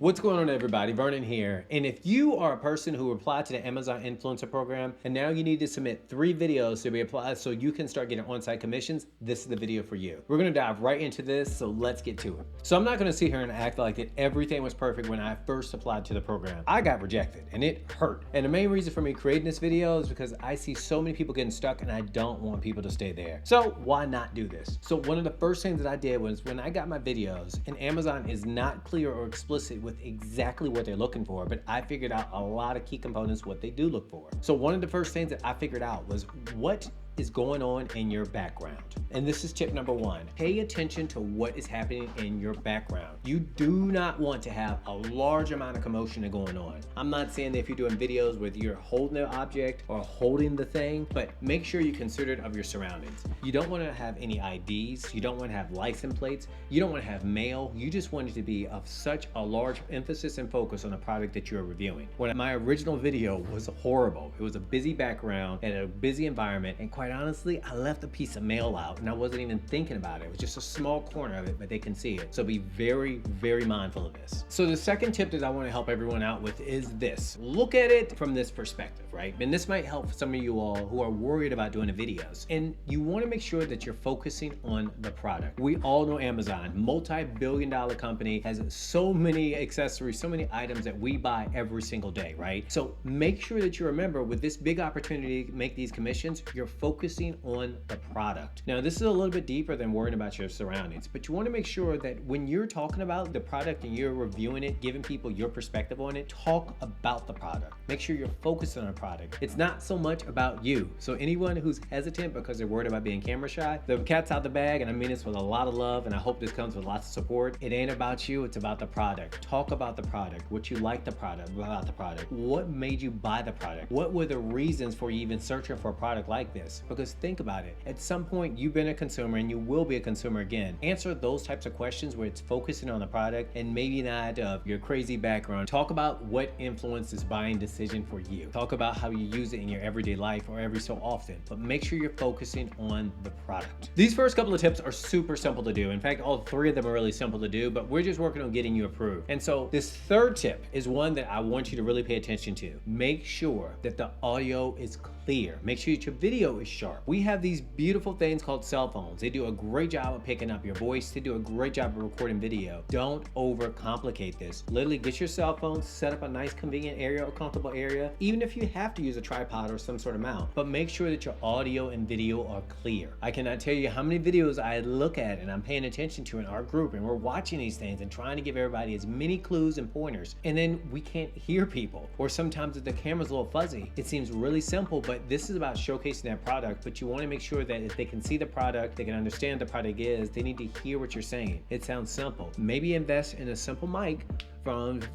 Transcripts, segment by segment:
What's going on, everybody? Vernon here. And if you are a person who applied to the Amazon Influencer Program and now you need to submit 3 videos to be applied so you can start getting on-site commissions, this is the video for you. We're gonna dive right into this, so let's get to it. So I'm not gonna sit here and act like that everything was perfect when I first applied to the program. I got rejected and it hurt. And the main reason for me creating this video is because I see so many people getting stuck and I don't want people to stay there. So why not do this? So one of the first things that I did was when I got my videos, and Amazon is not clear or explicit with exactly what they're looking for, but I figured out a lot of key components what they do look for. So one of the first things that I figured out was what is going on in your background. And this is tip number 1. Pay attention to what is happening in your background. You do not want to have a large amount of commotion going on. I'm not saying that if you're doing videos where you're holding the object or holding the thing, but make sure you're considerate of your surroundings. You don't want to have any IDs. You don't want to have license plates. You don't want to have mail. You just want it to be of such a large emphasis and focus on the product that you're reviewing. When my original video was horrible, it was a busy background and a busy environment, and quite honestly, I left a piece of mail out and I wasn't even thinking about it. It was just a small corner of it, but they can see it. So be very, very mindful of this. So the second tip that I want to help everyone out with is this. Look at it from this perspective, right? And this might help some of you all who are worried about doing the videos. And you want to make sure that you're focusing on the product. We all know Amazon, multi-billion-dollar company, has so many accessories, so many items that we buy every single day, right? So make sure that you remember with this big opportunity to make these commissions, you're focusing on the product. Now, this is a little bit deeper than worrying about your surroundings, but you want to make sure that when you're talking about the product and you're reviewing it, giving people your perspective on it, talk about the product. Make sure you're focused on the product. It's not so much about you. So anyone who's hesitant because they're worried about being camera shy, the cat's out the bag, and I mean this with a lot of love, and I hope this comes with lots of support. It ain't about you, it's about the product. Talk about the product, what you like about the product, what made you buy the product, what were the reasons for you even searching for a product like this? Because think about it, at some point you've been a consumer and you will be a consumer again. Answer those types of questions where it's focusing on the product and maybe not your crazy background. Talk about what influences buying decision for you. Talk about how you use it in your everyday life or every so often, but make sure you're focusing on the product. These first couple of tips are super simple to do. In fact, all 3 of them are really simple to do, but we're just working on getting you approved. And so this third tip is one that I want you to really pay attention to. Make sure that the audio is clear. Make sure that your video is sharp. We have these beautiful things called cell phones. They do a great job of picking up your voice. They do a great job of recording video. Don't overcomplicate this. Literally get your cell phone, set up a nice convenient area or comfortable area, even if you have to use a tripod or some sort of mount, but make sure that your audio and video are clear. I cannot tell you how many videos I look at and I'm paying attention to in our group, and we're watching these things and trying to give everybody as many clues and pointers, and then we can't hear people, or sometimes if the camera's a little fuzzy. It seems really simple, but this is about showcasing that product, but you want to make sure that if they can see the product, they can understand the product is, they need to hear what you're saying. It sounds simple. Maybe invest in a simple mic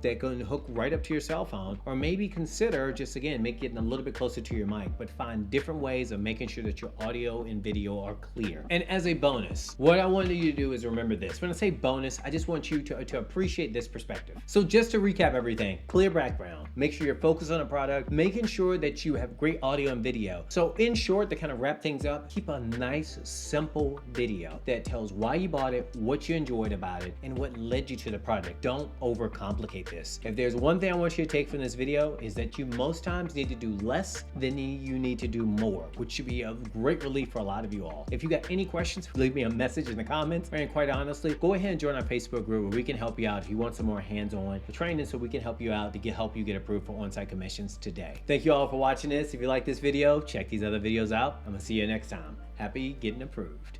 that can hook right up to your cell phone, or maybe consider just again getting a little bit closer to your mic, but find different ways of making sure that your audio and video are clear. And as a bonus, what I want you to do is remember this. When I say bonus, I just want you to appreciate this perspective. So just to recap everything, clear background, make sure you're focused on a product, making sure that you have great audio and video. So in short, to kind of wrap things up, keep a nice simple video that tells why you bought it, what you enjoyed about it, and what led you to the product. Don't overcomplicate this. If there's one thing I want you to take from this video, is that you most times need to do less than you need to do more, which should be a great relief for a lot of you all. If you got any questions, leave me a message in the comments, and quite honestly, go ahead and join our Facebook group where we can help you out if you want some more hands-on training, so we can help you out to help you get approved for on-site commissions today. Thank you all for watching this. If you like this video, check these other videos out. I'm gonna see you next time. Happy getting approved.